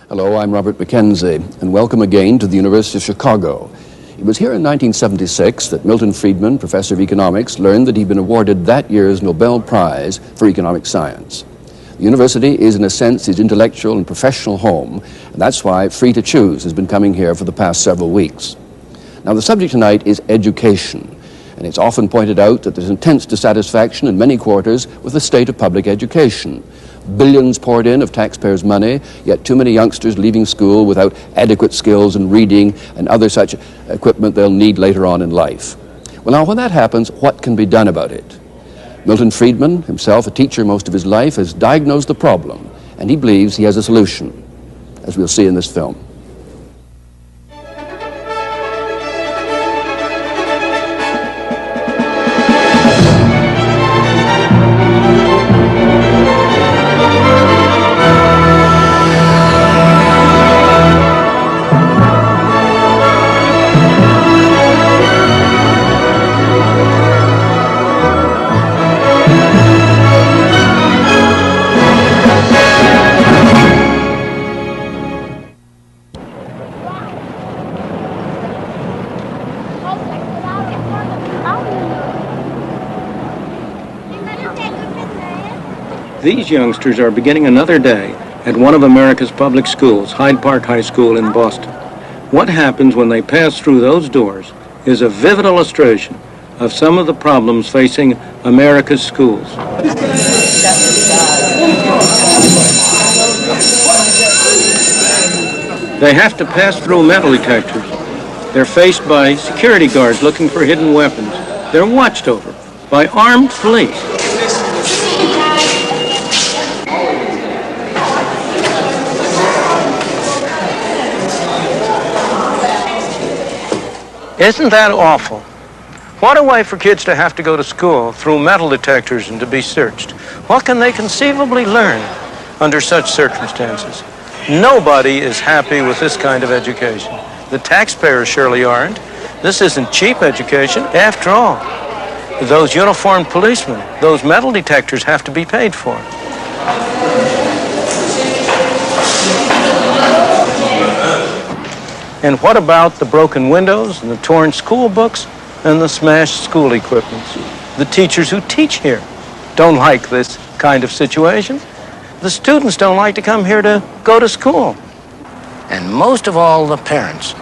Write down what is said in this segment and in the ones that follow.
Hello, I'm Robert Mackenzie, and welcome again to the University of Chicago. It was here in 1976 that Milton Friedman, professor of economics, learned that he'd been awarded that year's Nobel Prize for economic science. The university is, in a sense, his intellectual and professional home, and that's why Free to Choose has been coming here for the past several weeks. Now, the subject tonight is education, and it's often pointed out that there's intense dissatisfaction in many quarters with the state of public education. Billions poured in of taxpayers' money, yet too many youngsters leaving school without adequate skills in reading and other such equipment they'll need later on in life. Well, now, when that happens, what can be done about it? Milton Friedman, himself a teacher most of his life, has diagnosed the problem, and he believes he has a solution, as we'll see in this film. These youngsters are beginning another day at one of America's public schools, Hyde Park High School in Boston. What happens when they pass through those doors is a vivid illustration of some of the problems facing America's schools. They have to pass through metal detectors. They're faced by security guards looking for hidden weapons. They're watched over by armed police. Isn't that awful? What a way for kids to have to go to school through metal detectors and to be searched. What can they conceivably learn under such circumstances? Nobody is happy with this kind of education. The taxpayers surely aren't. This isn't cheap education. After all, those uniformed policemen, those metal detectors have to be paid for. And what about the broken windows and the torn school books and the smashed school equipment? The teachers who teach here don't like this kind of situation. The students don't like to come here to go to school. And most of all, the parents.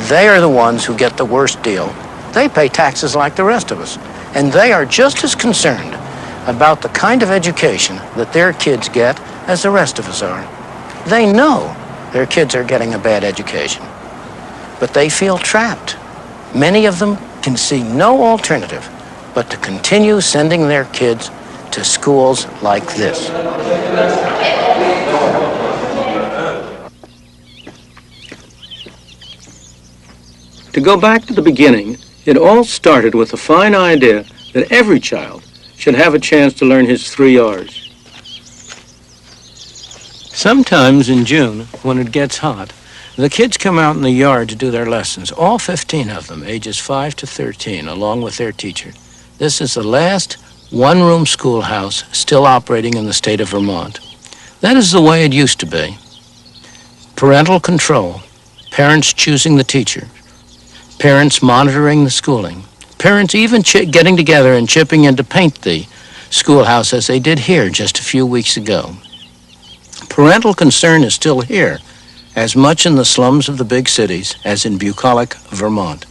They are the ones who get the worst deal. They pay taxes like the rest of us. And they are just as concerned about the kind of education that their kids get as the rest of us are. They know their kids are getting a bad education, but they feel trapped. Many of them can see no alternative but to continue sending their kids to schools like this. To go back to the beginning, it all started with the fine idea that every child should have a chance to learn his 3 R's. Sometimes in June, when it gets hot, the kids come out in the yard to do their lessons, all 15 of them, ages 5 to 13, along with their teacher. This is the last one-room schoolhouse still operating in the state of Vermont. That is the way it used to be. Parental control, parents choosing the teacher, parents monitoring the schooling, parents even getting together and chipping in to paint the schoolhouse as they did here just a few weeks ago. Parental concern is still here, as much in the slums of the big cities as in bucolic Vermont.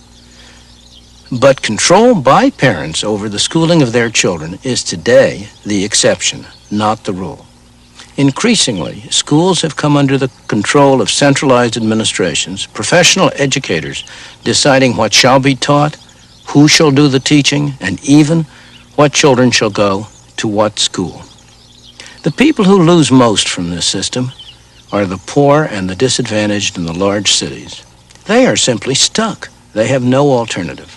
But control by parents over the schooling of their children is today the exception, not the rule. Increasingly, schools have come under the control of centralized administrations, professional educators deciding what shall be taught, who shall do the teaching, and even what children shall go to what school. The people who lose most from this system are the poor and the disadvantaged in the large cities. They are simply stuck. They have no alternative.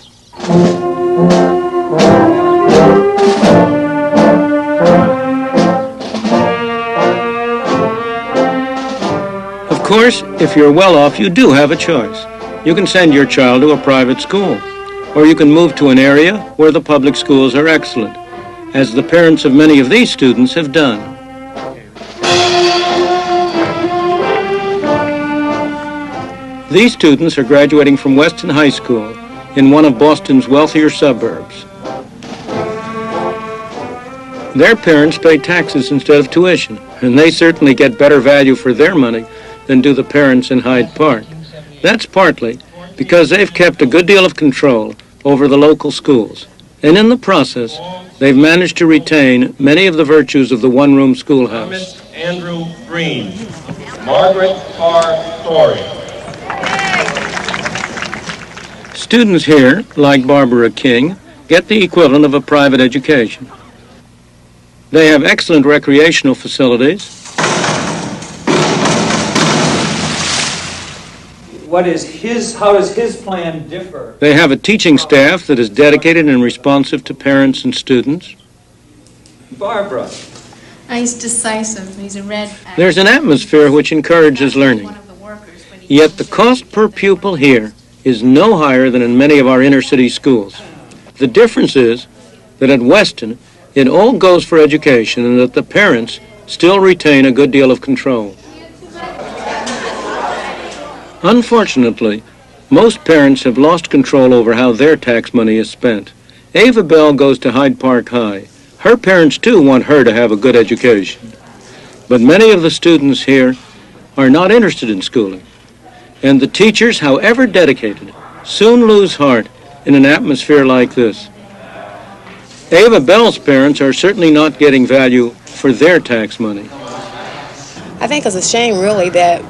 Of course, if you're well off, you do have a choice. You can send your child to a private school, or you can move to an area where the public schools are excellent, as the parents of many of these students have done. These students are graduating from Weston High School in one of Boston's wealthier suburbs. Their parents pay taxes instead of tuition, and they certainly get better value for their money than do the parents in Hyde Park. That's partly because they've kept a good deal of control over the local schools, and in the process, they've managed to retain many of the virtues of the one-room schoolhouse. Thomas Andrew Green, Margaret R. Torrey. Students here, like Barbara King, get the equivalent of a private education. They have excellent recreational facilities. How does his plan differ? They have a teaching staff that is dedicated and responsive to parents and students. Barbara. He's decisive. He's a red. There's an atmosphere which encourages learning. Yet the cost per pupil here is no higher than in many of our inner-city schools. The difference is that at Weston, it all goes for education and that the parents still retain a good deal of control. Unfortunately, most parents have lost control over how their tax money is spent. Ava Bell goes to Hyde Park High. Her parents, too, want her to have a good education. But many of the students here are not interested in schooling. And the teachers, however dedicated, soon lose heart in an atmosphere like this. Ava Bell's parents are certainly not getting value for their tax money. I think it's a shame, really, that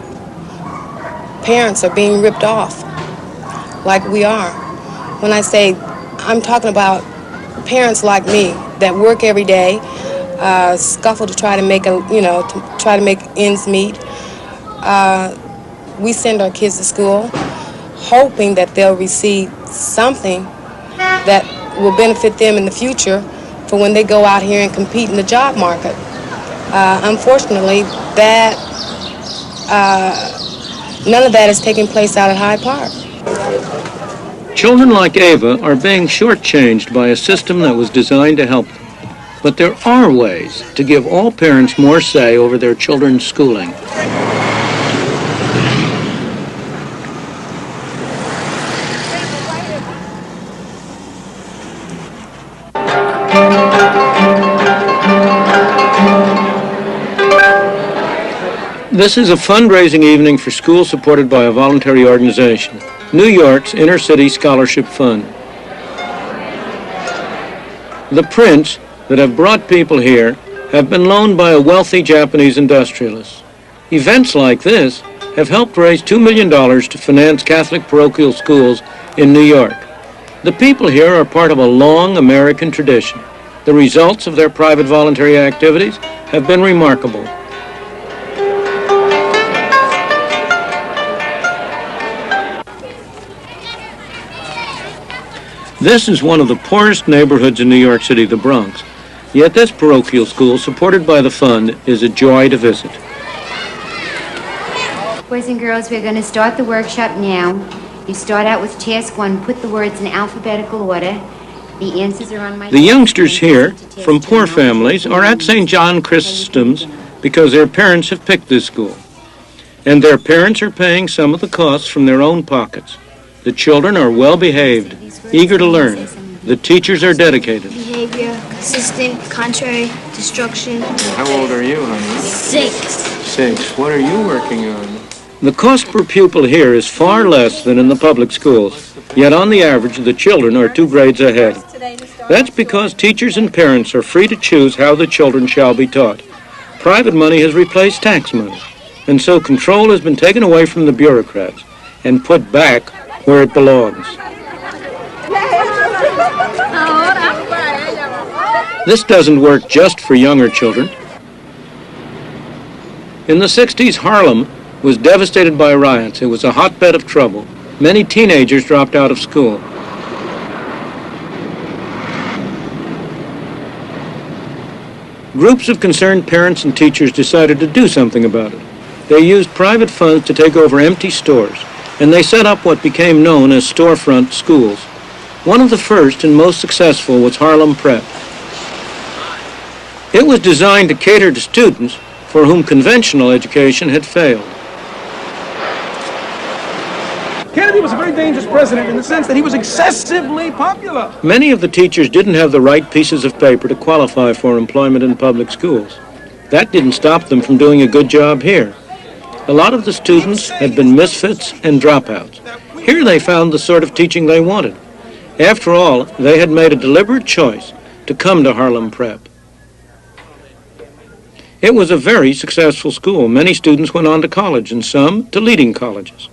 parents are being ripped off like we are. When I say, I'm talking about parents like me that work every day, scuffle to try to make ends meet. We send our kids to school hoping that they'll receive something that will benefit them in the future for when they go out here and compete in the job market. Unfortunately, none of that is taking place out at Hyde Park. Children like Ava are being shortchanged by a system that was designed to help them. But there are ways to give all parents more say over their children's schooling. This is a fundraising evening for schools supported by a voluntary organization, New York's Inner City Scholarship Fund. The prints that have brought people here have been loaned by a wealthy Japanese industrialist. Events like this have helped raise $2 million to finance Catholic parochial schools in New York. The people here are part of a long American tradition. The results of their private voluntary activities have been remarkable. This is one of the poorest neighborhoods in New York City, the Bronx. Yet this parochial school, supported by the fund, is a joy to visit. Boys and girls, we're going to start the workshop now. You start out with task 1, put the words in alphabetical order. The answers are on my... The youngsters here, from poor families, are at St. John Chrysostom's because their parents have picked this school. And their parents are paying some of the costs from their own pockets. The children are well behaved, eager to learn. The teachers are dedicated. Behavior, consistent, contrary, destruction. How old are you, honey? 6. 6. What are you working on? The cost per pupil here is far less than in the public schools, yet on the average the children are 2 grades ahead. That's because teachers and parents are free to choose how the children shall be taught. Private money has replaced tax money, and so control has been taken away from the bureaucrats and put back where it belongs. This doesn't work just for younger children. In the 60s, Harlem was devastated by riots. It was a hotbed of trouble. Many teenagers dropped out of school. Groups of concerned parents and teachers decided to do something about it. They used private funds to take over empty stores, and they set up what became known as storefront schools. One of the first and most successful was Harlem Prep. It was designed to cater to students for whom conventional education had failed. he was a very dangerous president in the sense that he was excessively popular. Many of the teachers didn't have the right pieces of paper to qualify for employment in public schools. That didn't stop them from doing a good job here. A lot of the students had been misfits and dropouts. Here they found the sort of teaching they wanted. After all, they had made a deliberate choice to come to Harlem Prep. It was a very successful school. Many students went on to college, and some to leading colleges.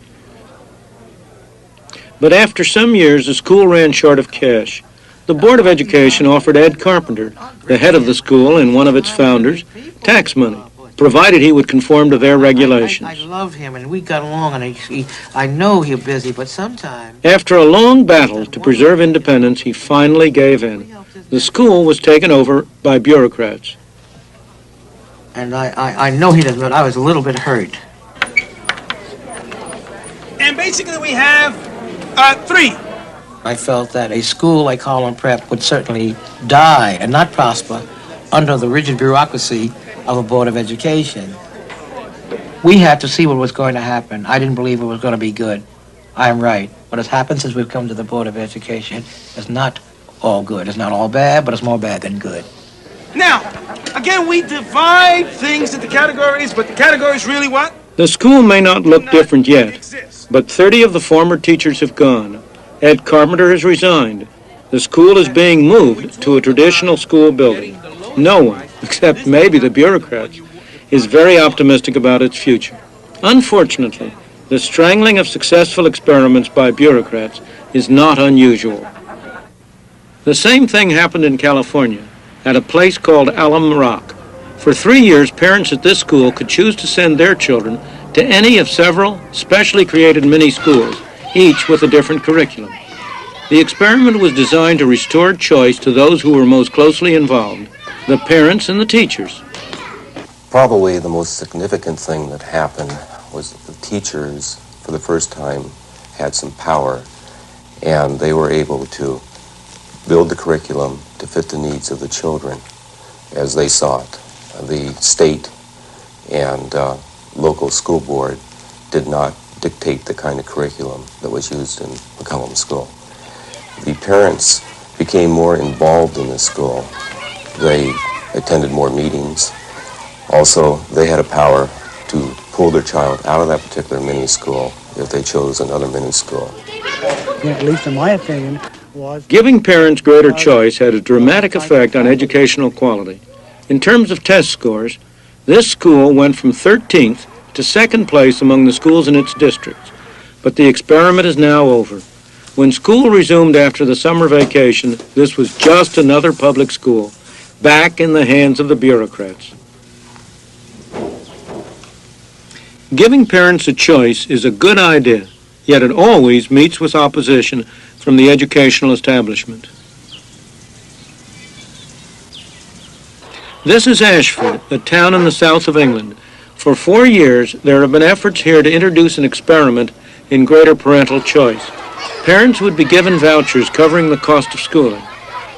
But after some years, the school ran short of cash. The Board of Education offered Ed Carpenter, the head of the school and one of its founders, tax money, provided he would conform to their regulations. I love him, and we got along, and I know he's busy, but sometimes... After a long battle to preserve independence, he finally gave in. The school was taken over by bureaucrats. And I know he doesn't, but I was a little bit hurt. And basically we have 3. I felt that a school like Harlem Prep would certainly die and not prosper under the rigid bureaucracy of a Board of Education. We had to see what was going to happen. I didn't believe it was going to be good. I am right. What has happened since we've come to the Board of Education is not all good. It's not all bad, but it's more bad than good. Now, again, we divide things into categories, but the categories really what? The school may not look different yet, but 30 of the former teachers have gone. Ed Carpenter has resigned. The school is being moved to a traditional school building. No one, except maybe the bureaucrats, is very optimistic about its future. Unfortunately, the strangling of successful experiments by bureaucrats is not unusual. The same thing happened in California, at a place called Alum Rock. For 3 years, parents at this school could choose to send their children to any of several specially created mini-schools, each with a different curriculum. The experiment was designed to restore choice to those who were most closely involved, the parents and the teachers. Probably the most significant thing that happened was that the teachers, for the first time, had some power, and they were able to build the curriculum to fit the needs of the children as they saw it. The state and local school board did not dictate the kind of curriculum that was used in McCollum School. The parents became more involved in the school. They attended more meetings. Also, they had a power to pull their child out of that particular mini-school if they chose another mini-school. At least in my opinion, Giving parents greater choice had a dramatic effect on educational quality. In terms of test scores, this school went from 13th to 2nd place among the schools in its districts. But the experiment is now over. When school resumed after the summer vacation, this was just another public school, back in the hands of the bureaucrats. Giving parents a choice is a good idea, yet it always meets with opposition from the educational establishment. This is Ashford, a town in the south of England. For 4 years, there have been efforts here to introduce an experiment in greater parental choice. Parents would be given vouchers covering the cost of schooling.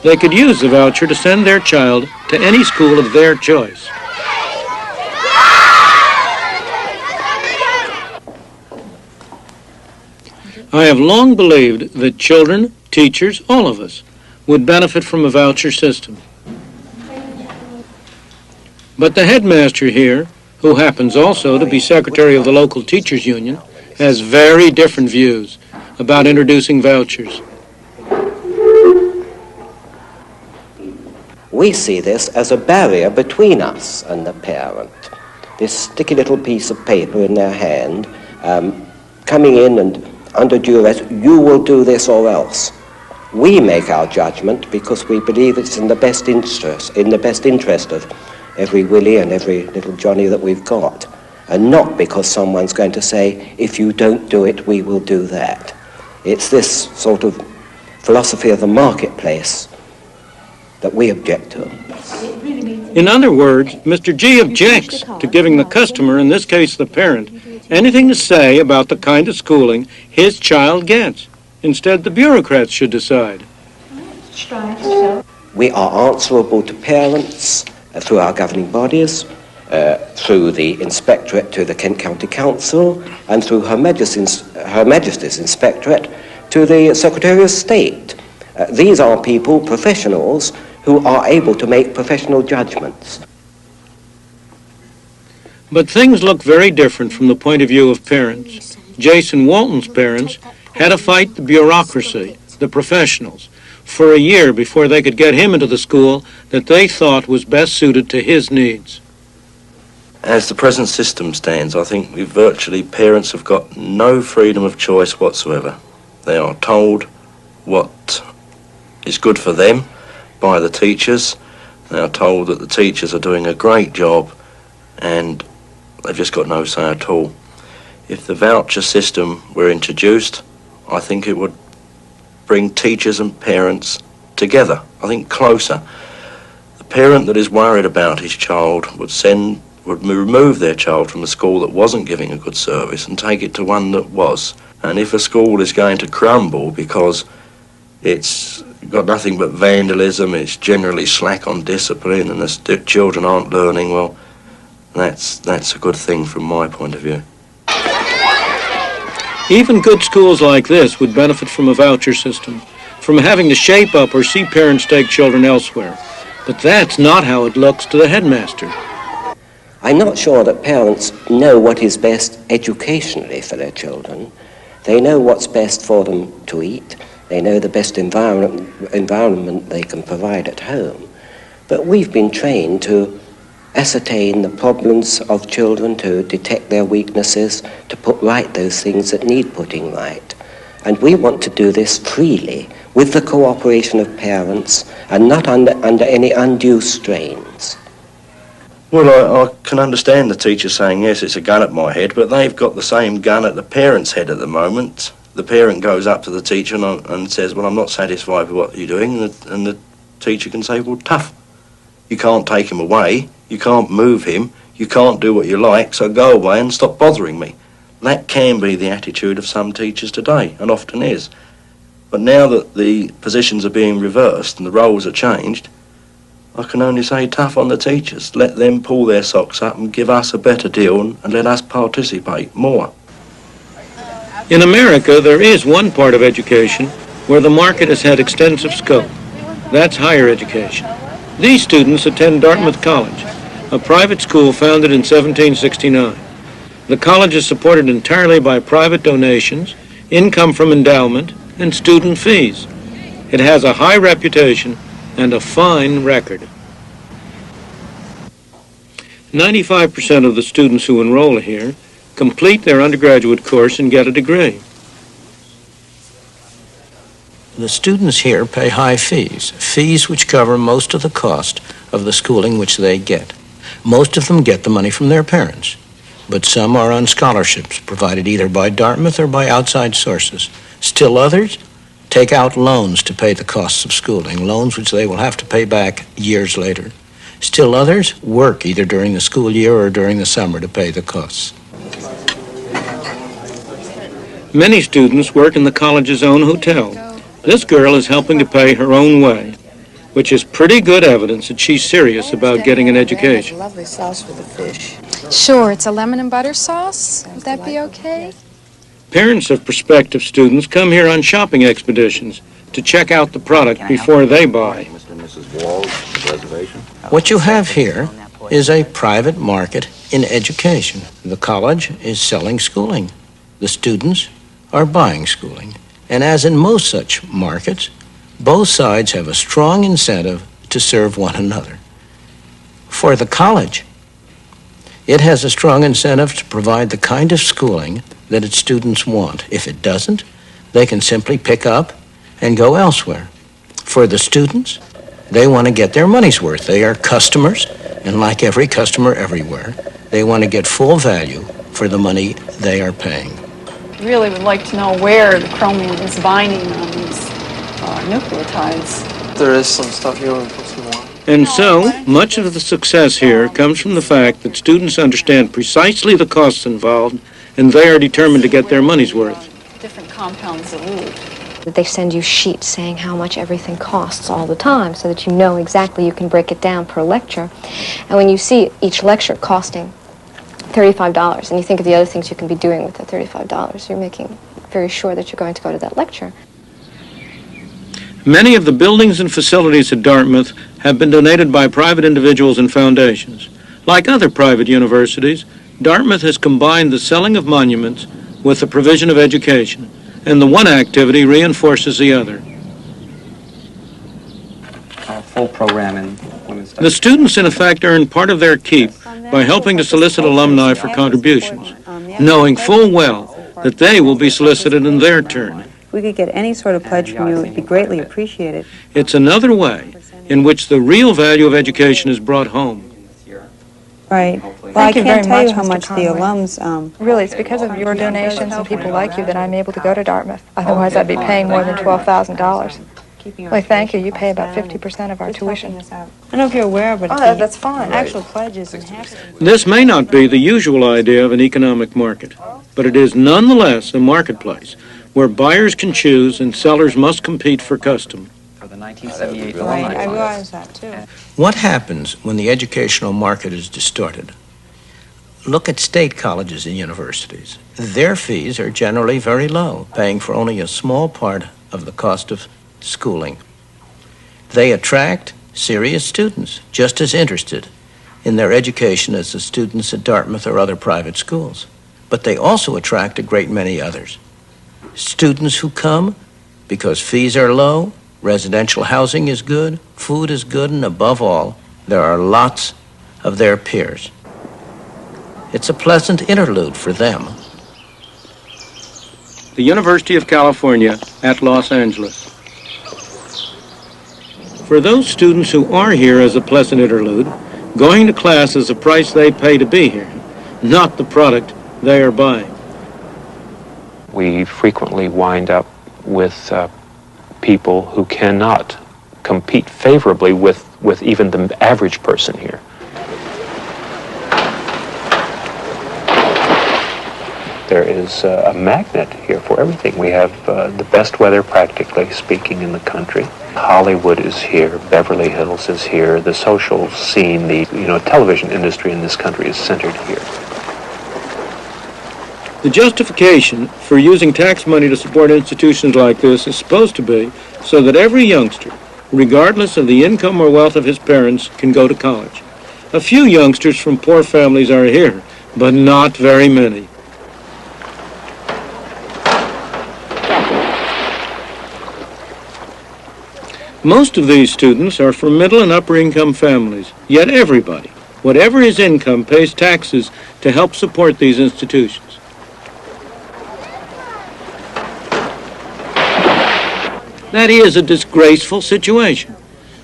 They could use the voucher to send their child to any school of their choice. I have long believed that children, teachers, all of us, would benefit from a voucher system. But the headmaster here, who happens also to be secretary of the local teachers union, has very different views about introducing vouchers. We see this as a barrier between us and the parent. This sticky little piece of paper in their hand, coming in and under duress, you will do this or else. We make our judgment because we believe it's in the best interest of every Willie and every little Johnny that we've got, and not because someone's going to say, if you don't do it, we will do that. It's this sort of philosophy of the marketplace that we object to. In other words, Mr. G objects to giving the customer, in this case the parent, anything to say about the kind of schooling his child gets. Instead, the bureaucrats should decide. We are answerable to parents through our governing bodies, through the Inspectorate to the Kent County Council, and through Her Majesty's Inspectorate to the Secretary of State. These are people, professionals, who are able to make professional judgments. But things look very different from the point of view of parents. Jason Walton's parents had to fight the bureaucracy, the professionals, for a year before they could get him into the school that they thought was best suited to his needs. As the present system stands, I think parents have got no freedom of choice whatsoever. They are told what is good for them by the teachers. They are told that the teachers are doing a great job, and they've just got no say at all. If the voucher system were introduced, I think it would bring teachers and parents together, I think closer. The parent that is worried about his child would remove their child from a school that wasn't giving a good service and take it to one that was. And if a school is going to crumble because it's got nothing but vandalism, it's generally slack on discipline, and the children aren't learning, well, that's a good thing from my point of view. Even good schools like this would benefit from a voucher system, from having to shape up or see parents take children elsewhere. But that's not how it looks to the headmaster. I'm not sure that parents know what is best educationally for their children. They know what's best for them to eat. They know the best environment they can provide at home. But we've been trained to ascertain the problems of children, to detect their weaknesses, to put right those things that need putting right. And we want to do this freely, with the cooperation of parents, and not under any undue strains. Well, I can understand the teacher saying, yes, it's a gun at my head, but they've got the same gun at the parent's head at the moment. The parent goes up to the teacher and says, well, I'm not satisfied with what you're doing, and the teacher can say, well, tough. You can't take him away, you can't move him, you can't do what you like, so go away and stop bothering me. That can be the attitude of some teachers today, and often is. But now that the positions are being reversed and the roles are changed, I can only say tough on the teachers. Let them pull their socks up and give us a better deal and let us participate more. In America, there is one part of education where the market has had extensive scope. That's higher education. These students attend Dartmouth College, a private school founded in 1769. The college is supported entirely by private donations, income from endowment, and student fees. It has a high reputation and a fine record. 95% of the students who enroll here complete their undergraduate course and get a degree. The students here pay high fees which cover most of the cost of the schooling which they get. Most of them get the money from their parents, but some are on scholarships provided either by Dartmouth or by outside sources. Still others take out loans to pay the costs of schooling, loans which they will have to pay back years later. Still others work either during the school year or during the summer to pay the costs. Many students work in the college's own hotel. This girl is helping to pay her own way, which is pretty good evidence that she's serious about getting an education. Lovely sauce for the fish. Sure, it's a lemon and butter sauce. Would that be okay? Parents of prospective students come here on shopping expeditions to check out the product before they buy. What you have here is a private market in education. The college is selling schooling. The students are buying schooling. And as in most such markets, both sides have a strong incentive to serve one another. For the college, it has a strong incentive to provide the kind of schooling that its students want. If it doesn't, they can simply pick up and go elsewhere. For the students, they want to get their money's worth. They are customers, and like every customer everywhere, they want to get full value for the money they are paying. Really would like to know where the chromium is binding on these nucleotides. There is some stuff here we're supposed to want. And so, much of the success here comes from the fact that students understand precisely the costs involved, and they are determined to get their money's worth. Different compounds dilute. They send you sheets saying how much everything costs all the time so that you know exactly, you can break it down per lecture. And when you see each lecture costing $35 and you think of the other things you can be doing with the $35, you're making very sure that you're going to go to that lecture. Many of the buildings and facilities at Dartmouth have been donated by private individuals and foundations. Like other private universities, Dartmouth has combined the selling of monuments with the provision of education, and the one activity reinforces the other. Our full program in women's studies. The students, in effect, earn part of their keep by helping to solicit alumni for contributions, knowing full well that they will be solicited in their turn. If we could get any sort of pledge from you, it would be greatly appreciated. It's another way in which the real value of education is brought home. Right. Well, I can't tell you how much the alums... Really, it's because of your donations and people like you that I'm able to go to Dartmouth. Otherwise, I'd be paying more than $12,000. Well, thank you. You pay about 50% of our tuition. I don't know if you're aware, but that's fine. Actual pledges and half. This may not be the usual idea of an economic market, but it is nonetheless a marketplace where buyers can choose and sellers must compete for custom. For the 1978 Right, I realize that too. What happens when the educational market is distorted? Look at state colleges and universities. Their fees are generally very low, paying for only a small part of the cost of schooling. They attract serious students, just as interested in their education as the students at Dartmouth or other private schools. But they also attract a great many others. Students who come because fees are low, residential housing is good, food is good, and above all, there are lots of their peers. It's a pleasant interlude for them. The University of California at Los Angeles. For those students who are here as a pleasant interlude, going to class is the price they pay to be here, not the product they are buying. We frequently wind up with people who cannot compete favorably with even the average person here. There is a magnet here for everything. We have the best weather, practically speaking, in the country. Hollywood is here, Beverly Hills is here, the social scene, the television industry in this country is centered here. The justification for using tax money to support institutions like this is supposed to be so that every youngster, regardless of the income or wealth of his parents, can go to college. A few youngsters from poor families are here, but not very many. Most of these students are from middle and upper income families, yet everybody, whatever his income, pays taxes to help support these institutions. That is a disgraceful situation.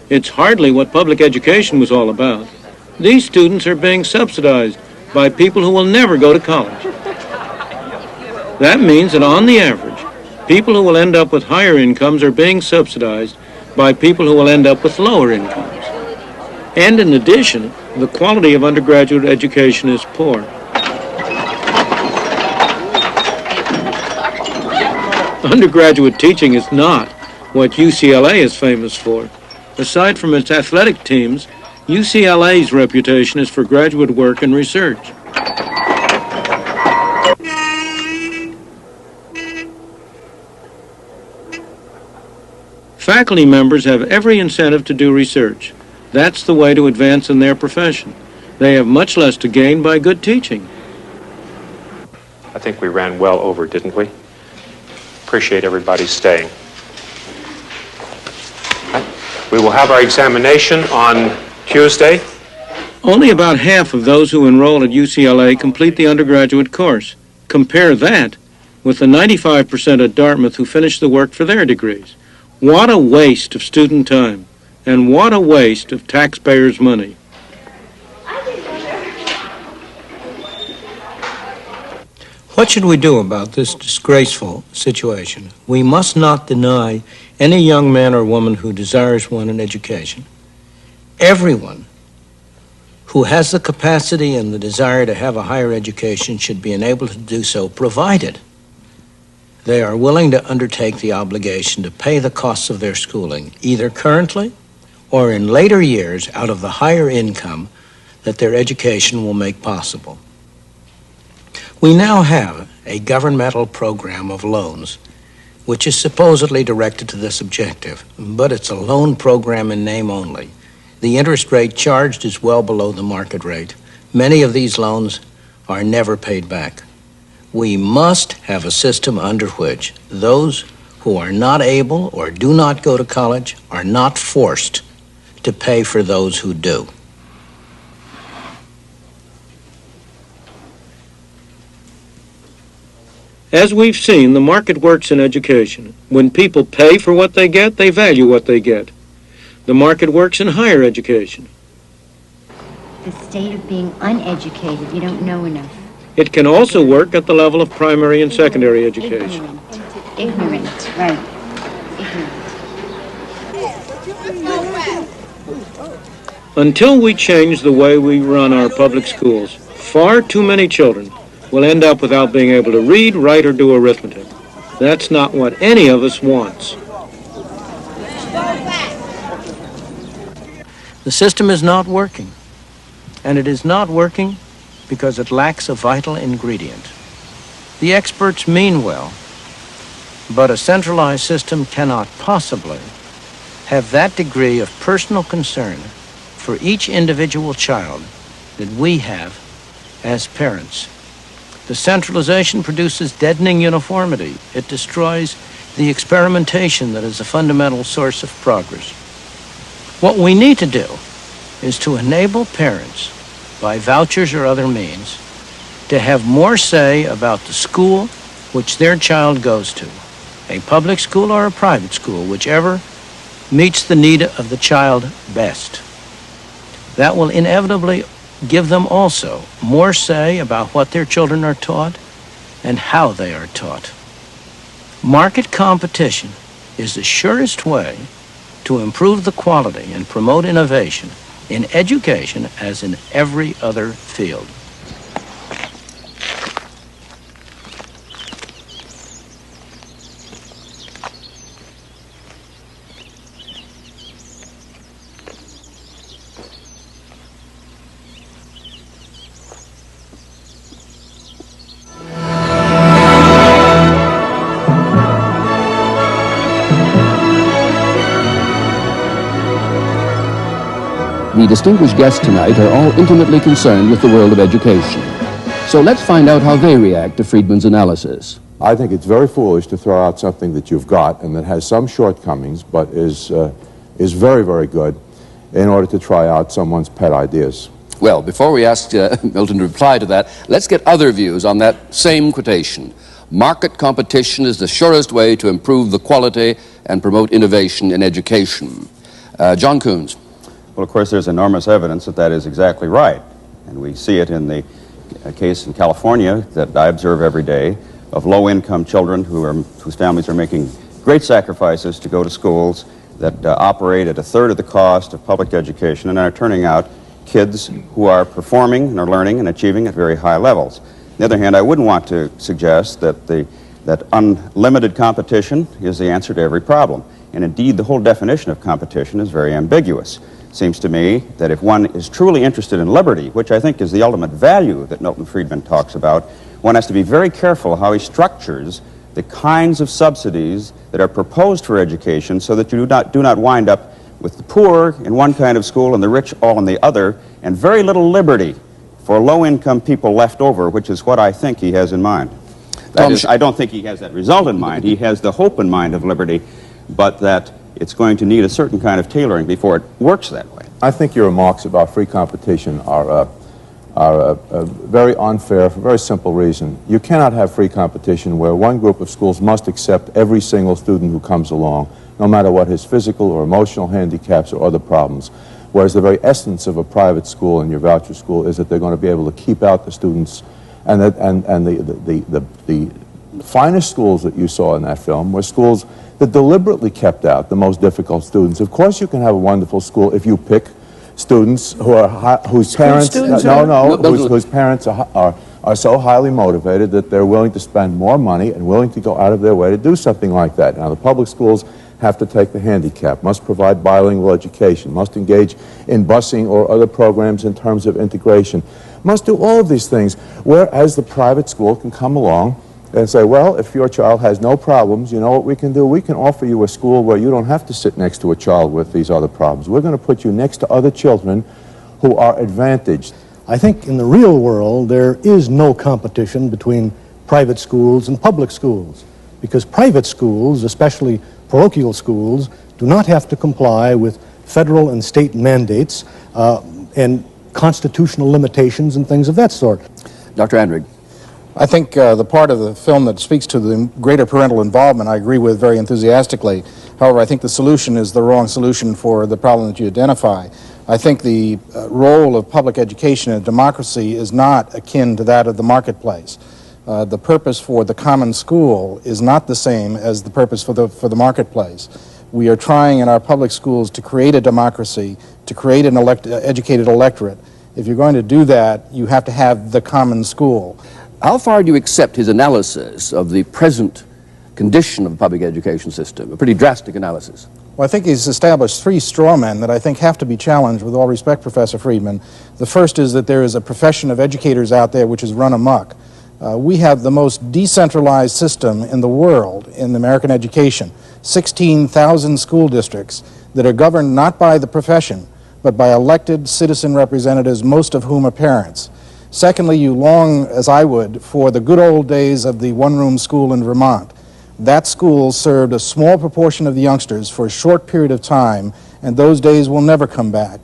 It's hardly what public education was all about. These students are being subsidized by people who will never go to college. That means that on the average, people who will end up with higher incomes are being subsidized by people who will end up with lower incomes. And in addition, the quality of undergraduate education is poor. Undergraduate teaching is not what UCLA is famous for. Aside from its athletic teams, UCLA's reputation is for graduate work and research. Faculty members have every incentive to do research. That's the way to advance in their profession. They have much less to gain by good teaching. I think we ran well over, didn't we? Appreciate everybody staying. We will have our examination on Tuesday. Only about half of those who enroll at UCLA complete the undergraduate course. Compare that with the 95% at Dartmouth who finish the work for their degrees. What a waste of student time, and what a waste of taxpayers' money. What should we do about this disgraceful situation? We must not deny any young man or woman who desires one an education. Everyone who has the capacity and the desire to have a higher education should be enabled to do so, provided they are willing to undertake the obligation to pay the costs of their schooling, either currently or in later years out of the higher income that their education will make possible. We now have a governmental program of loans which is supposedly directed to this objective, but it's a loan program in name only. The interest rate charged is well below the market rate. Many of these loans are never paid back. We must have a system under which those who are not able or do not go to college are not forced to pay for those who do. As we've seen, the market works in education. When people pay for what they get, they value what they get. The market works in higher education. The state of being uneducated, you don't know enough. It can also work at the level of primary and secondary education. Ignorant, right. Until we change the way we run our public schools, far too many children will end up without being able to read, write, or do arithmetic. That's not what any of us wants. The system is not working, and it is not working because it lacks a vital ingredient. The experts mean well, but a centralized system cannot possibly have that degree of personal concern for each individual child that we have as parents. The centralization produces deadening uniformity. It destroys the experimentation that is a fundamental source of progress. What we need to do is to enable parents, by vouchers or other means, to have more say about the school which their child goes to, a public school or a private school, whichever meets the need of the child best. That will inevitably give them also more say about what their children are taught and how they are taught. Market competition is the surest way to improve the quality and promote innovation in education as in every other field. The distinguished guests tonight are all intimately concerned with the world of education. So let's find out how they react to Friedman's analysis. I think it's very foolish to throw out something that you've got and that has some shortcomings, but is very, very good in order to try out someone's pet ideas. Well, before we ask Milton to reply to that, let's get other views on that same quotation. Market competition is the surest way to improve the quality and promote innovation in education. John Coons. Well, of course, there's enormous evidence that that is exactly right. And we see it in the case in California that I observe every day of low-income children whose families are making great sacrifices to go to schools that operate at a third of the cost of public education and are turning out kids who are performing and are learning and achieving at very high levels. On the other hand, I wouldn't want to suggest that unlimited competition is the answer to every problem. And indeed, the whole definition of competition is very ambiguous. It seems to me that if one is truly interested in liberty, which I think is the ultimate value that Milton Friedman talks about, one has to be very careful how he structures the kinds of subsidies that are proposed for education so that you do not wind up with the poor in one kind of school and the rich all in the other, and very little liberty for low-income people left over, which is what I think he has in mind. That is, I don't think he has that result in mind. He has the hope in mind of liberty, but that it's going to need a certain kind of tailoring before it works that way. I think your remarks about free competition are very unfair for a very simple reason. You cannot have free competition where one group of schools must accept every single student who comes along, no matter what his physical or emotional handicaps or other problems. Whereas the very essence of a private school and your voucher school is that they're going to be able to keep out the students, and the finest schools that you saw in that film were schools that deliberately kept out the most difficult students. Of course you can have a wonderful school if you pick students who are whose parents whose parents are are so highly motivated that they're willing to spend more money and willing to go out of their way to do something like that. Now, the public schools have to take the handicap, must provide bilingual education, must engage in busing or other programs in terms of integration, must do all of these things, whereas the private school can come along and say, well, if your child has no problems, you know what we can do? We can offer you a school where you don't have to sit next to a child with these other problems. We're going to put you next to other children who are advantaged. I think in the real world there is no competition between private schools and public schools, because private schools, especially parochial schools, do not have to comply with federal and state mandates and constitutional limitations and things of that sort. Dr. Andrig. I think the part of the film that speaks to the greater parental involvement I agree with very enthusiastically. However, I think the solution is the wrong solution for the problem that you identify. I think the role of public education in a democracy is not akin to that of the marketplace. The purpose for the common school is not the same as the purpose for the marketplace. We are trying in our public schools to create a democracy, to create an educated electorate. If you're going to do that, you have to have the common school. How far do you accept his analysis of the present condition of the public education system? A pretty drastic analysis. Well, I think he's established three straw men that I think have to be challenged, with all respect, Professor Friedman. The first is that there is a profession of educators out there which is run amok. We have the most decentralized system in the world in American education. 16,000 school districts that are governed not by the profession, but by elected citizen representatives, most of whom are parents. Secondly, you long, as I would, for the good old days of the one-room school in Vermont. That school served a small proportion of the youngsters for a short period of time, and those days will never come back.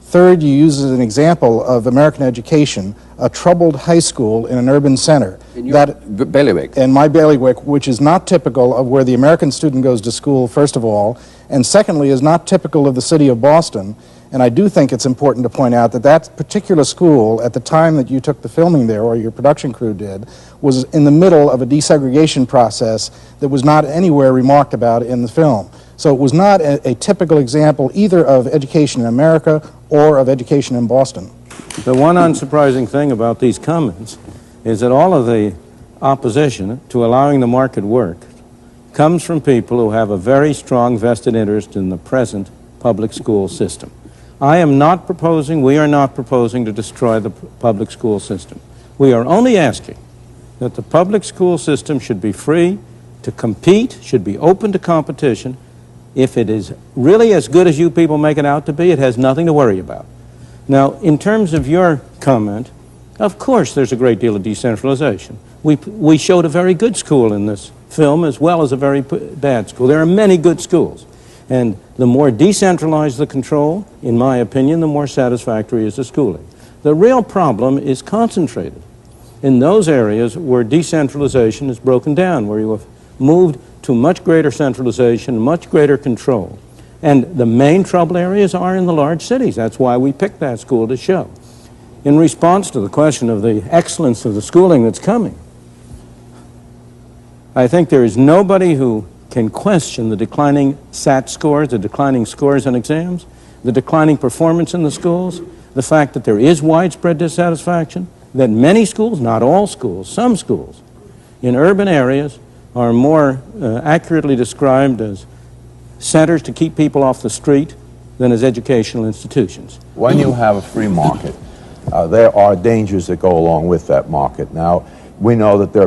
Third, you use as an example of American education a troubled high school in an urban center. In your bailiwick. In my bailiwick, which is not typical of where the American student goes to school, first of all, and secondly, is not typical of the city of Boston. And I do think it's important to point out that that particular school, at the time that you took the filming there, or your production crew did, was in the middle of a desegregation process that was not anywhere remarked about in the film. So it was not a typical example either of education in America or of education in Boston. The one unsurprising thing about these comments is that all of the opposition to allowing the market work comes from people who have a very strong vested interest in the present public school system. I am not proposing, we are not proposing to destroy the public school system. We are only asking that the public school system should be free to compete, should be open to competition. If it is really as good as you people make it out to be, it has nothing to worry about. Now, in terms of your comment, of course there's a great deal of decentralization. We showed a very good school in this film as well as a very bad school. There are many good schools. And the more decentralized the control, in my opinion, the more satisfactory is the schooling. The real problem is concentrated in those areas where decentralization is broken down, where you have moved to much greater centralization, much greater control. And the main trouble areas are in the large cities. That's why we picked that school to show. In response to the question of the excellence of the schooling that's coming, I think there is nobody who can question the declining SAT scores, the declining scores on exams, the declining performance in the schools, the fact that there is widespread dissatisfaction, that many schools, not all schools, some schools in urban areas are more accurately described as centers to keep people off the street than as educational institutions. When you have a free market, there are dangers that go along with that market. Now, we know that there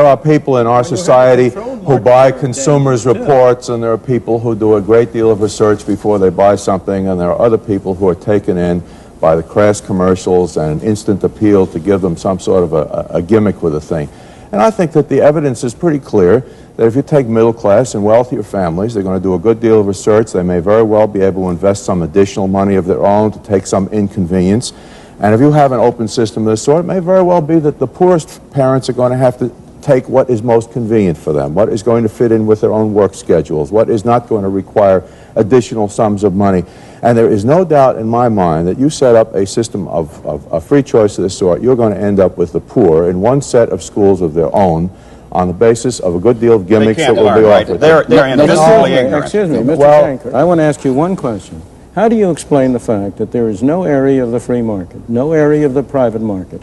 are people in our society who buy consumers reports, and there are people who do a great deal of research before they buy something, and there are other people who are taken in by the crass commercials and an instant appeal to give them some sort of a gimmick with a thing. And I think that the evidence is pretty clear that if you take middle class and wealthier families, they're going to do a good deal of research. They may very well be able to invest some additional money of their own to take some inconvenience. And if you have an open system of this sort, it may very well be that the poorest parents are going to have to take what is most convenient for them, what is going to fit in with their own work schedules, what is not going to require additional sums of money. And there is no doubt in my mind that you set up a system of free choice of this sort, you're going to end up with the poor in one set of schools of their own on the basis of a good deal of gimmicks that will be offered. They're ignorant. Excuse me, Mr. Shanker, I want to ask you one question. How do you explain the fact that there is no area of the free market, no area of the private market,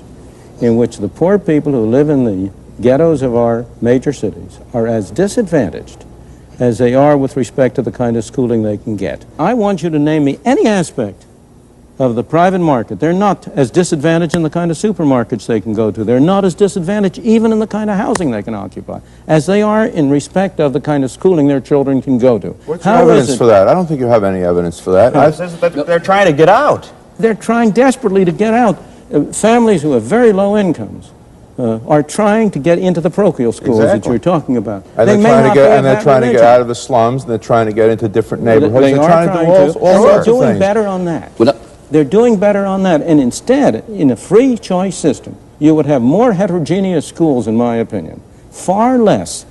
in which the poor people who live in the ghettos of our major cities are as disadvantaged as they are with respect to the kind of schooling they can get. I want you to name me any aspect of the private market. They're not as disadvantaged in the kind of supermarkets they can go to. They're not as disadvantaged even in the kind of housing they can occupy as they are in respect of the kind of schooling their children can go to. What's your evidence for that? I don't think you have any evidence for that. They're trying to get out. They're trying desperately to get out. Families who have very low incomes are trying to get into the parochial schools that you're talking about. And they're trying to get out of the slums, and they're trying to get into different neighborhoods. They're trying to do all sorts of things. They're doing better on that. They're doing better on that. And instead, in a free choice system, you would have more heterogeneous schools, in my opinion. Far less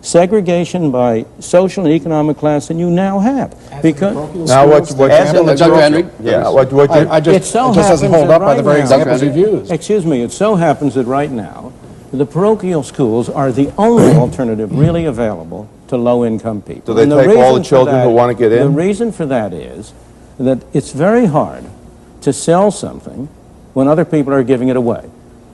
segregation by social and economic class than you now have. Because now what Dr. Henry? It just doesn't hold up by the very examples you've used. Excuse me, it so happens that right now, the parochial schools are the only alternative really available to low-income people. Do they take all the children who want to get in? The reason for that is that it's very hard to sell something when other people are giving it away.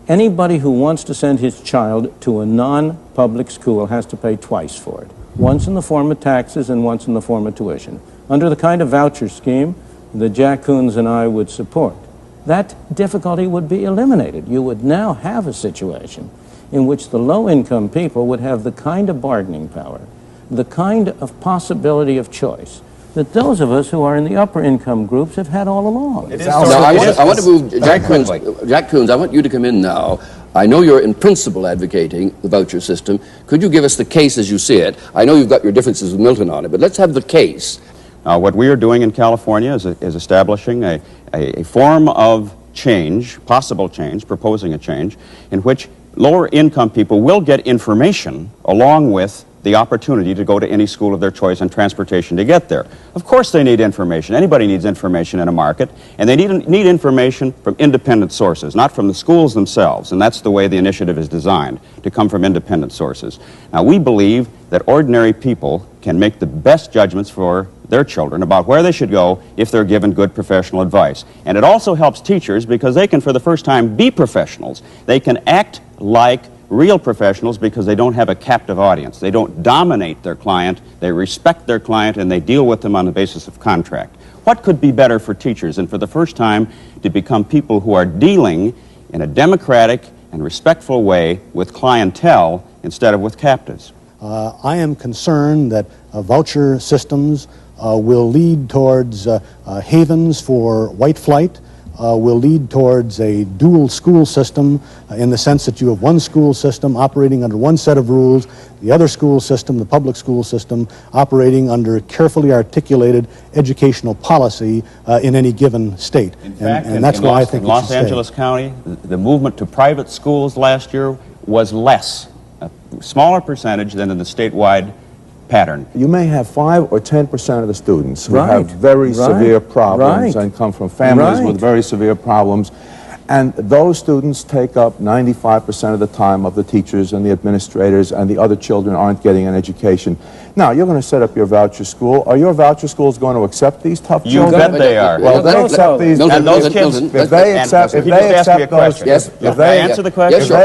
Anybody who wants to send his child to a non-public school has to pay twice for it, once in the form of taxes and once in the form of tuition. Under the kind of voucher scheme that Jack Coons and I would support, that difficulty would be eliminated. You would now have a situation in which the low-income people would have the kind of bargaining power, the kind of possibility of choice that those of us who are in the upper income groups have had all along. I want to move, Jack Coons, I want you to come in now. I know you're in principle advocating the voucher system. Could you give us the case as you see it? I know you've got your differences with Milton on it, but let's have the case. What we are doing in California is establishing a form of change, possible change, proposing a change, in which lower income people will get information along with the opportunity to go to any school of their choice and transportation to get there. Of course they need information. Anybody needs information in a market, and they need information from independent sources, not from the schools themselves, and that's the way the initiative is designed, to come from independent sources. Now, we believe that ordinary people can make the best judgments for their children about where they should go if they're given good professional advice. And it also helps teachers because they can, for the first time, be professionals. They can act like real professionals because they don't have a captive audience. They don't dominate their client, they respect their client, and they deal with them on the basis of contract. What could be better for teachers than for the first time to become people who are dealing in a democratic and respectful way with clientele instead of with captives? I am concerned that voucher systems will lead towards havens for white flight, will lead towards a dual school system in the sense that you have one school system operating under one set of rules, the other school system, the public school system, operating under carefully articulated educational policy in any given state. In fact, and that's why I think in Los Angeles County, the movement to private schools last year was less, a smaller percentage than in the statewide pattern. You may have 5 or 10% of the students who have very severe problems and come from families with very severe problems, and those students take up 95% of the time of the teachers and the administrators, and the other children aren't getting an education. Now, you're going to set up your voucher school. Are your voucher schools going to accept these tough children? You bet they are. Well, they accept these. And those kids, if they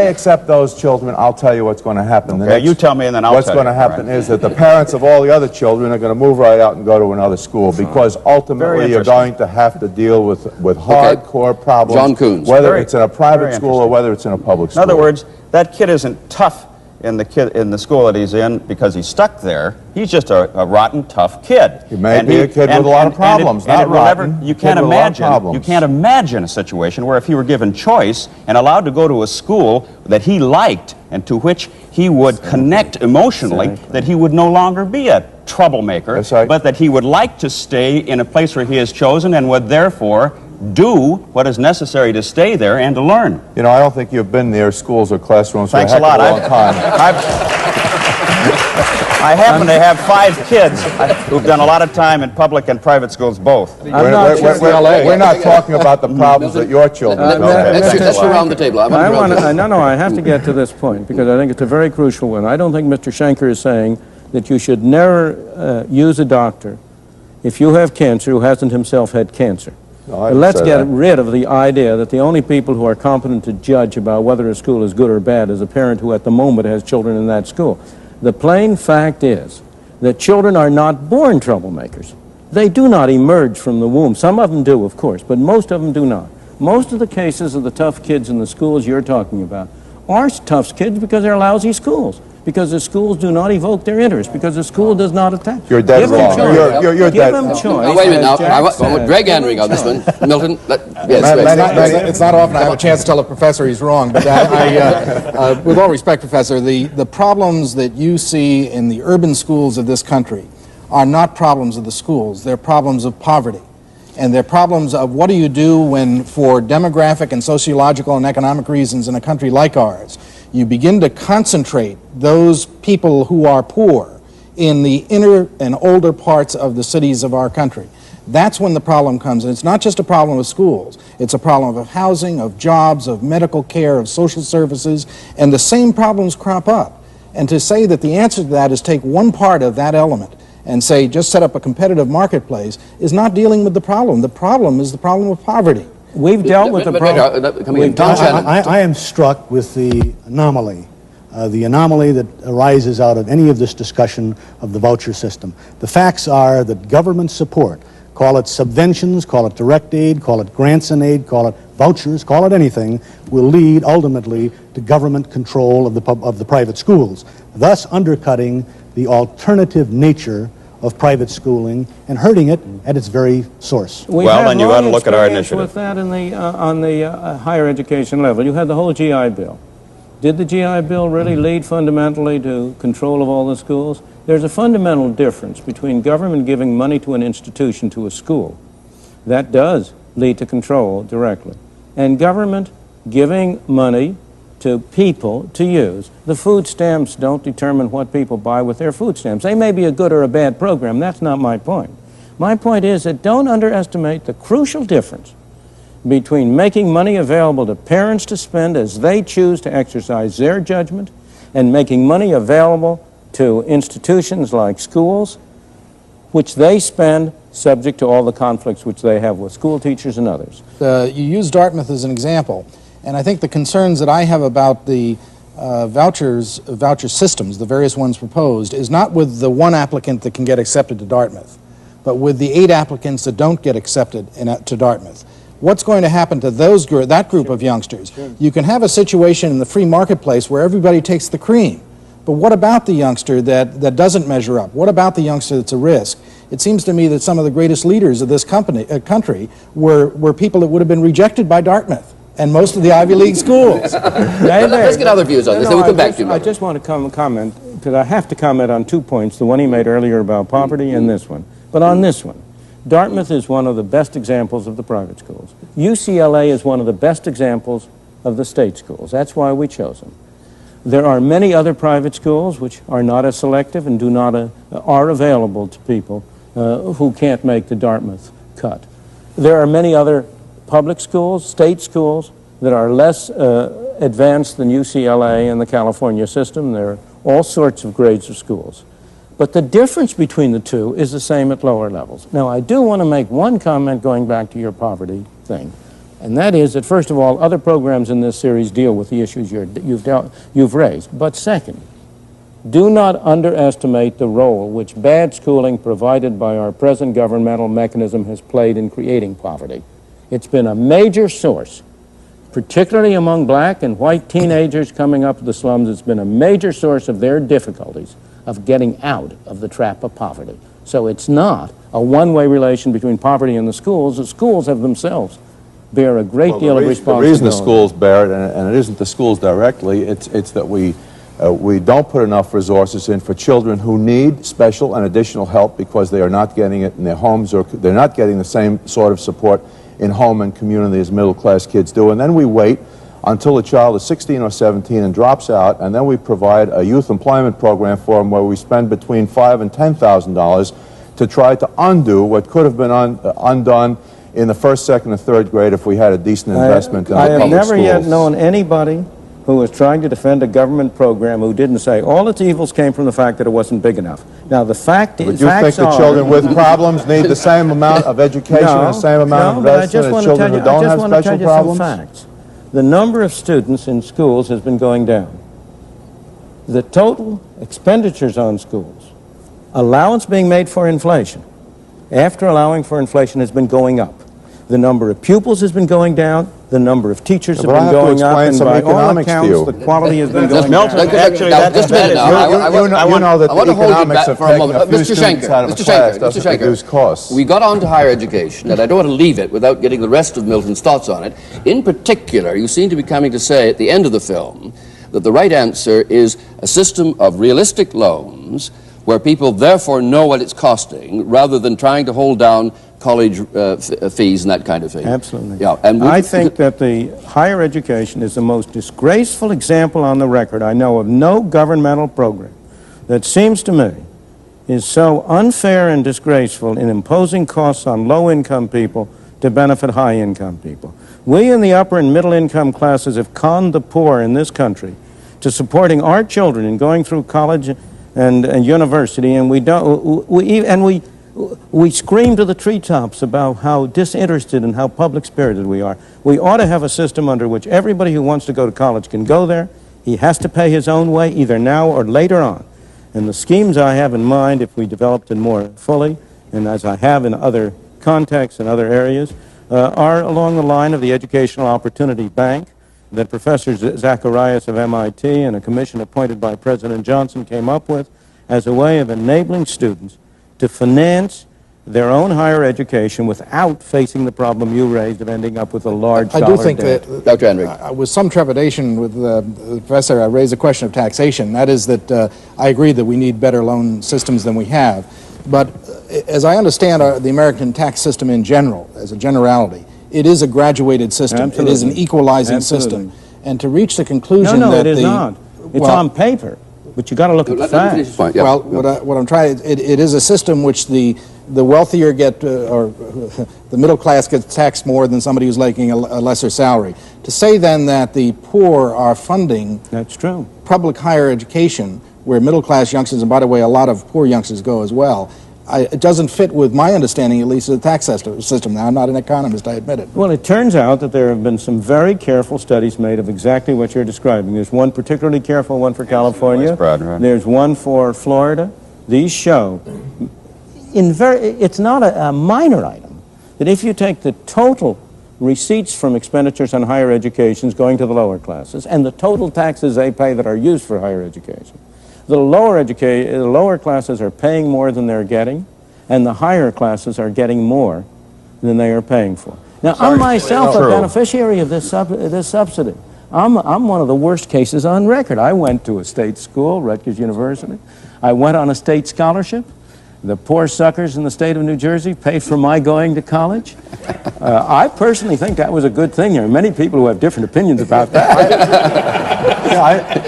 accept those children, I'll tell you what's going to happen. Okay, you tell me and then I'll tell you. What's going to happen is that the parents of all the other children are going to move right out and go to another school, because ultimately you're going to have to deal with hardcore problems. John Coons. Whether it's in a private school or whether it's in a public school. In other words, that kid isn't tough in the school that he's in because he's stuck there. He's just a rotten, tough kid. He may be a kid with a lot of problems, not rotten. You can't imagine a situation where if he were given choice and allowed to go to a school that he liked and to which he would connect emotionally, that he would no longer be a troublemaker, but that he would like to stay in a place where he has chosen and would therefore do what is necessary to stay there and to learn. You know, I don't think you've been near schools or classrooms for a Thanks heck a lot. of a long time. I happen to have 5 kids who've done a lot of time in public and private schools both. We're not talking about the problems that your children have. Let's around the table. I have to get to this point because I think it's a very crucial one. I don't think Mr. Schenker is saying that you should never use a doctor if you have cancer who hasn't himself had cancer. I Let's say get that. rid of the idea that the only people who are competent to judge about whether a school is good or bad is a parent who at the moment has children in that school. The plain fact is that children are not born troublemakers. They do not emerge from the womb. Some of them do, of course, but most of them do not. Most of the cases of the tough kids in the schools you're talking about are tough kids because they're lousy schools, because the schools do not evoke their interest, because the school does not attack. You're dead Give wrong. them choice. You're Give dead them wrong. choice. Now, wait a minute. Now, Jack I want said. Greg Henry on this one. Milton, It's not often I have a chance to tell a professor he's wrong, but with all respect, Professor, the problems that you see in the urban schools of this country are not problems of the schools. They're problems of poverty. And they're problems of what do you do when, for demographic and sociological and economic reasons in a country like ours, you begin to concentrate those people who are poor in the inner and older parts of the cities of our country. That's when the problem comes. And it's not just a problem of schools. It's a problem of housing, of jobs, of medical care, of social services, and the same problems crop up. And to say that the answer to that is take one part of that element and say just set up a competitive marketplace is not dealing with the problem. The problem is the problem of poverty. We've dealt with the problem. I am struck with the anomaly that arises out of any of this discussion of the voucher system. The facts are that government support, call it subventions, call it direct aid, call it grants and aid, call it vouchers, call it anything, will lead ultimately to government control of the private schools, thus undercutting the alternative nature of private schooling and hurting it at its very source. Well, then you ought to look at our initiative. With that in the, on the higher education level, you had the whole GI Bill. Did the GI Bill really lead fundamentally to control of all the schools? There's a fundamental difference between government giving money to an institution, to a school. That does lead to control directly. And government giving money to people to use. The food stamps don't determine what people buy with their food stamps. They may be a good or a bad program. That's not my point. My point is that don't underestimate the crucial difference between making money available to parents to spend as they choose to exercise their judgment and making money available to institutions like schools, which they spend subject to all the conflicts which they have with school teachers and others. You use Dartmouth as an example. And I think the concerns that I have about the voucher systems, the various ones proposed, is not with the one applicant that can get accepted to Dartmouth, but with the 8 applicants that don't get accepted to Dartmouth. What's going to happen to that group of youngsters? You can have a situation in the free marketplace where everybody takes the cream. But what about the youngster that doesn't measure up? What about the youngster that's a risk? It seems to me that some of the greatest leaders of this country were people that would have been rejected by Dartmouth and most of the Ivy League schools. Let's get other views on this, then we'll come back to you. I just want to comment, because I have to comment on 2 points, the one he made earlier about poverty and this one. But on this one, Dartmouth is one of the best examples of the private schools. UCLA is one of the best examples of the state schools. That's why we chose them. There are many other private schools which are not as selective and are available to people who can't make the Dartmouth cut. There are many other public schools, state schools, that are less advanced than UCLA and the California system. There are all sorts of grades of schools. But the difference between the two is the same at lower levels. Now, I do want to make one comment going back to your poverty thing, and that is that, first of all, other programs in this series deal with the issues you've raised. But second, do not underestimate the role which bad schooling provided by our present governmental mechanism has played in creating poverty. It's been a major source, particularly among black and white teenagers coming up to the slums. It's been a major source of their difficulties of getting out of the trap of poverty. So it's not a one-way relation between poverty and the schools. The schools have themselves bear a great deal of responsibility. The reason the schools bear it, and it isn't the schools directly, it's that we don't put enough resources in for children who need special and additional help because they are not getting it in their homes, or they're not getting the same sort of support in home and community as middle-class kids do. And then we wait until a child is 16 or 17 and drops out, and then we provide a youth employment program for them where we spend between $5,000 and $10,000 to try to undo what could have been undone in the first, second, and third grade if we had a decent investment in the public schools. I have never yet known anybody who was trying to defend a government program who didn't say all its evils came from the fact that it wasn't big enough. Now, the fact is, Would you think the children with problems need the same amount of education and the same amount of investment as children who don't have special problems? Facts. The number of students in schools has been going down. The total expenditures on schools, allowance being made for inflation, after allowing for inflation, has been going up. The number of pupils has been going down. The number of teachers have been going up, and by all accounts, the quality has been going down. Actually, just a minute now. You know that the economics have taken a few students out of the class doesn't reduce costs. We got on to higher education, and I don't want to leave it without getting the rest of Milton's thoughts on it. In particular, you seem to be coming to say at the end of the film that the right answer is a system of realistic loans where people therefore know what it's costing rather than trying to hold down college fees and that kind of thing. Absolutely. Yeah, and I think that the higher education is the most disgraceful example on the record. I know of no governmental program that seems to me is so unfair and disgraceful in imposing costs on low-income people to benefit high-income people. We in the upper and middle-income classes have conned the poor in this country to supporting our children in going through college and university, and we scream to the treetops about how disinterested and how public-spirited we are. We ought to have a system under which everybody who wants to go to college can go there. He has to pay his own way, either now or later on. And the schemes I have in mind, if we developed them more fully, and as I have in other contexts and other areas, are along the line of the Educational Opportunity Bank that Professor Zacharias of MIT and a commission appointed by President Johnson came up with as a way of enabling students to finance their own higher education without facing the problem you raised of ending up with a large dollar debt. I do think that, Dr. Henry. With some trepidation with the professor, I raised the question of taxation. That is that I agree that we need better loan systems than we have. But as I understand the American tax system in general, as a generality, it is a graduated system. Absolutely. It is an equalizing system. And to reach the conclusion no, that it is not. It's on paper, but you got to look at the facts. Well, what I'm trying, it is a system which the wealthier get, or the middle class gets taxed more than somebody who's making a lesser salary. To say then that the poor are funding that's true public higher education, where middle class youngsters, and by the way, a lot of poor youngsters go as well, it doesn't fit with my understanding, at least, of the tax system. Now, I'm not an economist, I admit it. Well, it turns out that there have been some very careful studies made of exactly what you're describing. There's one particularly careful one for California. There's one for Florida. These show, it's not a minor item, that if you take the total receipts from expenditures on higher educations going to the lower classes and the total taxes they pay that are used for higher education, the lower classes are paying more than they're getting, and the higher classes are getting more than they are paying for. Now, I'm myself a beneficiary of this subsidy. I'm one of the worst cases on record. I went to a state school, Rutgers University. I went on a state scholarship. The poor suckers in the state of New Jersey paid for my going to college. I personally think that was a good thing. There are many people who have different opinions about that.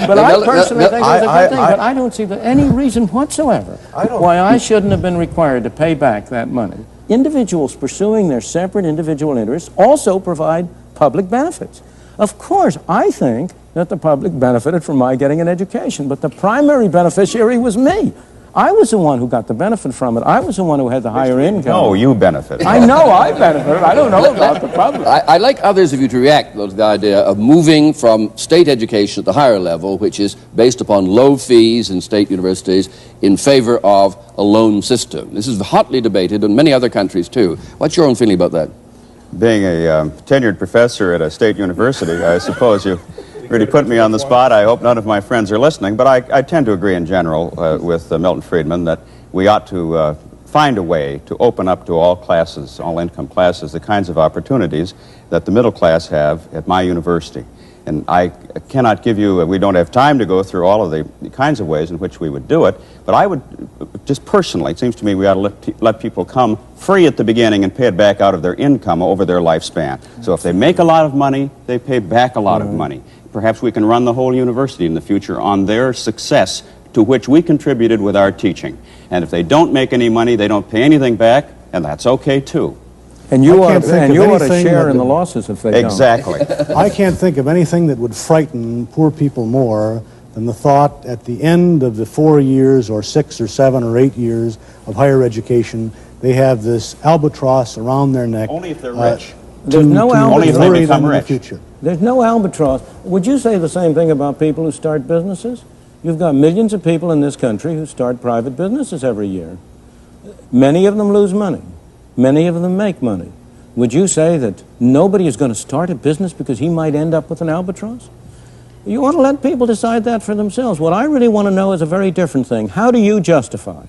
But I personally think it was a good thing. But I don't see any reason whatsoever why I shouldn't have been required to pay back that money. Individuals pursuing their separate individual interests also provide public benefits. Of course, I think that the public benefited from my getting an education, but the primary beneficiary was me. I was the one who got the benefit from it. I was the one who had the higher income. No, you benefited. I know I benefited. I don't know about the public. I'd like others of you to react, though, to the idea of moving from state education at the higher level, which is based upon low fees in state universities, in favor of a loan system. This is hotly debated in many other countries, too. What's your own feeling about that? Being a tenured professor at a state university, I suppose you really put me on the spot. I hope none of my friends are listening, but I tend to agree in general with Milton Friedman that we ought to find a way to open up to all classes, all income classes, the kinds of opportunities that the middle class have at my university. And I cannot give you, we don't have time to go through all of the kinds of ways in which we would do it, but I would, just personally, it seems to me we ought to let people come free at the beginning and pay it back out of their income over their lifespan. So if they make a lot of money, they pay back a lot of money. Perhaps we can run the whole university in the future on their success to which we contributed with our teaching. And if they don't make any money, they don't pay anything back, and that's okay too. And you ought to anything share that in the would- losses if they Exactly. I can't think of anything that would frighten poor people more than the thought at the end of the 4 years or 6 or 7 or 8 years of higher education, they have this albatross around their neck. Only if they're rich. There's no Only if they worry become them in the rich. future. There's no albatross. Would you say the same thing about people who start businesses? You've got millions of people in this country who start private businesses every year. Many of them lose money. Many of them make money. Would you say that nobody is going to start a business because he might end up with an albatross? You want to let people decide that for themselves. What I really want to know is a very different thing. How do you justify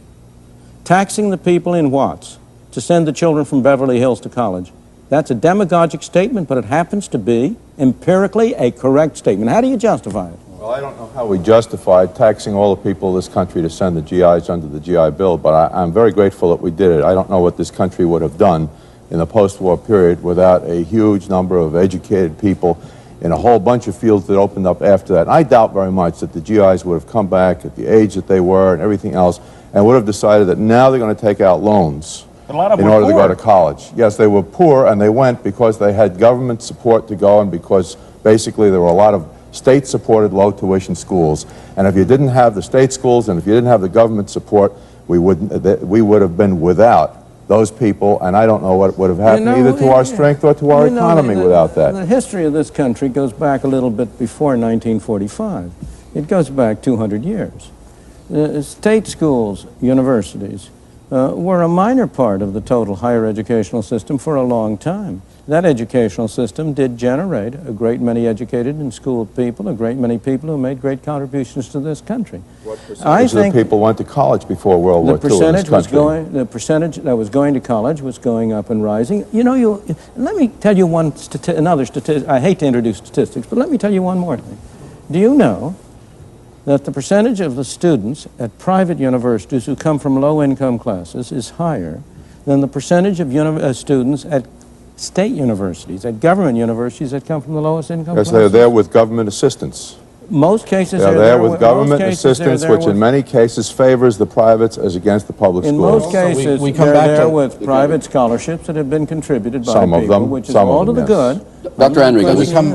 taxing the people in Watts to send the children from Beverly Hills to college? That's a demagogic statement, but it happens to be empirically a correct statement. How do you justify it? Well, I don't know how we justify taxing all the people of this country to send the GIs under the GI Bill, but I'm very grateful that we did it. I don't know what this country would have done in the post-war period without a huge number of educated people in a whole bunch of fields that opened up after that. And I doubt very much that the GIs would have come back at the age that they were and everything else, and would have decided that now they're going to take out loans in order to go to college. Yes, they were poor, and they went because they had government support to go and because basically there were a lot of state-supported low-tuition schools. And if you didn't have the state schools and if you didn't have the government support, we would have been without those people, and I don't know what would have happened either to our strength or to our economy without that. The history of this country goes back a little bit before 1945. It goes back 200 years. State schools, universities, were a minor part of the total higher educational system for a long time. That educational system did generate a great many educated and schooled people, a great many people who made great contributions to this country. What percentage of people went to college before World War II in this country? The percentage that was going to college was going up and rising. You know, let me tell you another statistic. I hate to introduce statistics, but let me tell you one more thing. Do you know that the percentage of the students at private universities who come from low-income classes is higher than the percentage of students at state universities, at government universities that come from the lowest income classes? Yes, they're there with government assistance. Most cases they're there with government assistance, which in many cases favors the privates as against the public schools. In most cases, they're there with private scholarships that have been contributed by people, which is all to the good. Dr. Henry,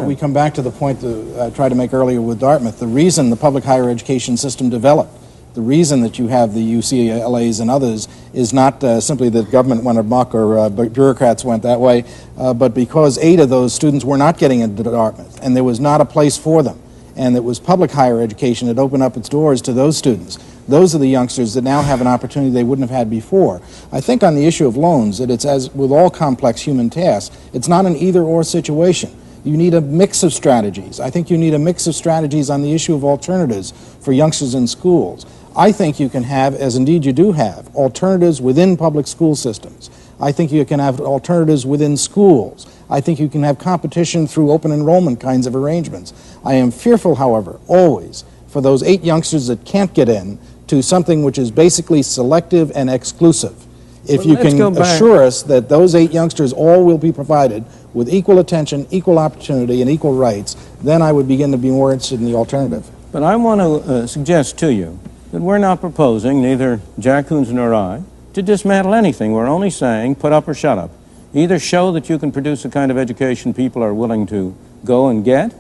we come back to the point that I tried to make earlier with Dartmouth. The reason the public higher education system developed, the reason that you have the UCLAs and others is not simply that government went amok or bureaucrats went that way, but because 8 of those students were not getting into Dartmouth, and there was not a place for them. And it was public higher education that opened up its doors to those students. Those are the youngsters that now have an opportunity they wouldn't have had before. I think on the issue of loans, that it's as with all complex human tasks, it's not an either-or situation. You need a mix of strategies. I think you need a mix of strategies on the issue of alternatives for youngsters in schools. I think you can have, as indeed you do have, alternatives within public school systems. I think you can have alternatives within schools. I think you can have competition through open enrollment kinds of arrangements. I am fearful, however, always, for those 8 youngsters that can't get in to something which is basically selective and exclusive. If you can assure us that those 8 youngsters all will be provided with equal attention, equal opportunity, and equal rights, then I would begin to be more interested in the alternative. But I want to suggest to you that we're not proposing, neither Jack Coons nor I, to dismantle anything. We're only saying put up or shut up. Either show that you can produce the kind of education people are willing to go and get,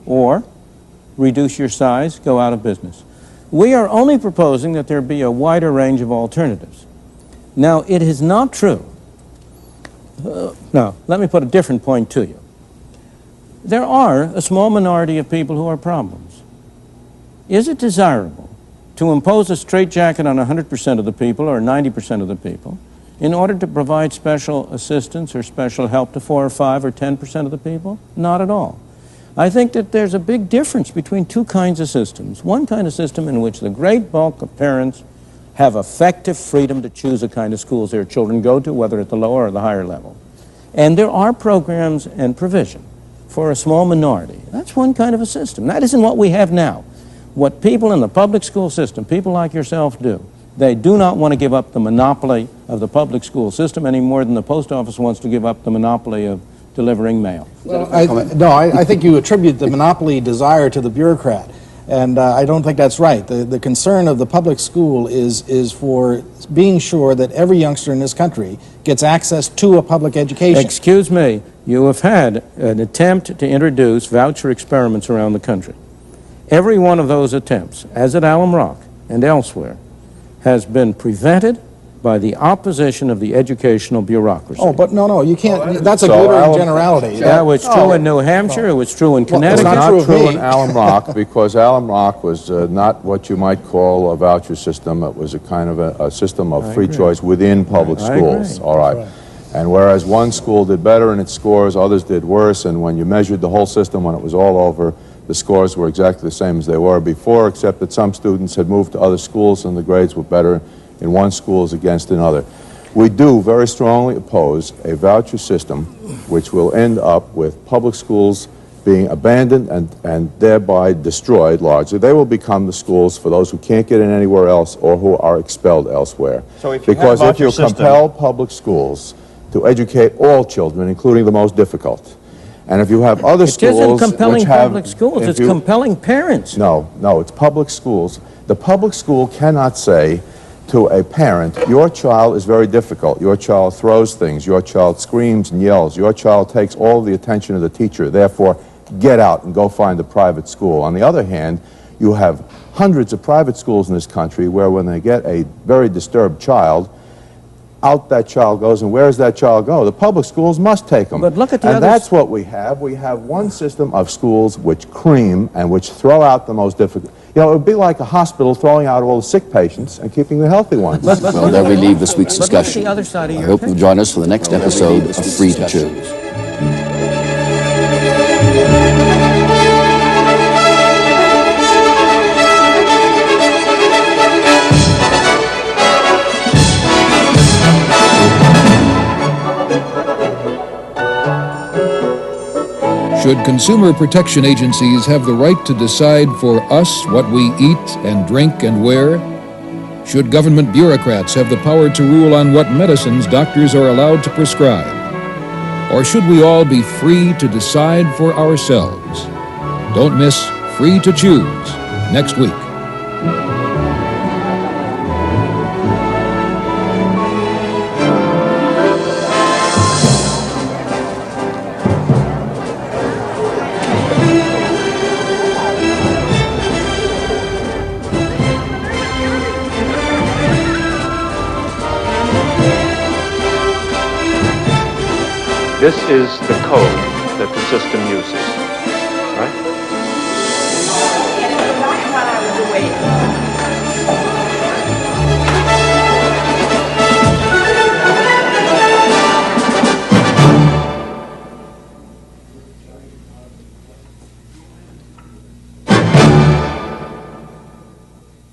or reduce your size, go out of business. We are only proposing that there be a wider range of alternatives. Now, it is not true. Now, let me put a different point to you. There are a small minority of people who are problems. Is it desirable to impose a straitjacket on 100% of the people or 90% of the people in order to provide special assistance or special help to 4 or 5 or 10% of the people? Not at all. I think that there's a big difference between 2 kinds of systems. One kind of system in which the great bulk of parents have effective freedom to choose the kind of schools their children go to, whether at the lower or the higher level. And there are programs and provision for a small minority. That's one kind of a system. That isn't what we have now. What people in the public school system, people like yourself, do, they do not want to give up the monopoly of the public school system any more than the post office wants to give up the monopoly of delivering mail. Well, I think you attribute the monopoly desire to the bureaucrat. And I don't think that's right. The concern of the public school is for being sure that every youngster in this country gets access to a public education. Excuse me, you have had an attempt to introduce voucher experiments around the country. Every one of those attempts, as at Alum Rock and elsewhere, has been prevented by the opposition of the educational bureaucracy. Oh, but no, you can't. That's a glittering generality. That was true in New Hampshire. It was true in Connecticut. It's not true in Alum Rock, because Alum Rock was not what you might call a voucher system. It was a kind of a system of free choice within public schools. All right. And whereas one school did better in its scores, others did worse, and when you measured the whole system, when it was all over, the scores were exactly the same as they were before, except that some students had moved to other schools and the grades were better in one school as against another. We do very strongly oppose a voucher system which will end up with public schools being abandoned and thereby destroyed largely. They will become the schools for those who can't get in anywhere else or who are expelled elsewhere. So if you because have a if you voucher compel public schools to educate all children, including the most difficult, and if you have other schools... It isn't compelling public schools, it's compelling parents. No, it's public schools. The public school cannot say to a parent, your child is very difficult, your child throws things, your child screams and yells, your child takes all the attention of the teacher, therefore get out and go find a private school. On the other hand, you have hundreds of private schools in this country where when they get a very disturbed child, out that child goes, and where does that child go? The public schools must take them. But look at the and that's what we have. We have one system of schools which cream and which throw out the most difficult. You know, it would be like a hospital throwing out all the sick patients and keeping the healthy ones. Well, there we leave this week's discussion. I hope you'll join us for the next episode of Free to Choose. Should consumer protection agencies have the right to decide for us what we eat and drink and wear? Should government bureaucrats have the power to rule on what medicines doctors are allowed to prescribe? Or should we all be free to decide for ourselves? Don't miss Free to Choose next week. This is the code that the system uses.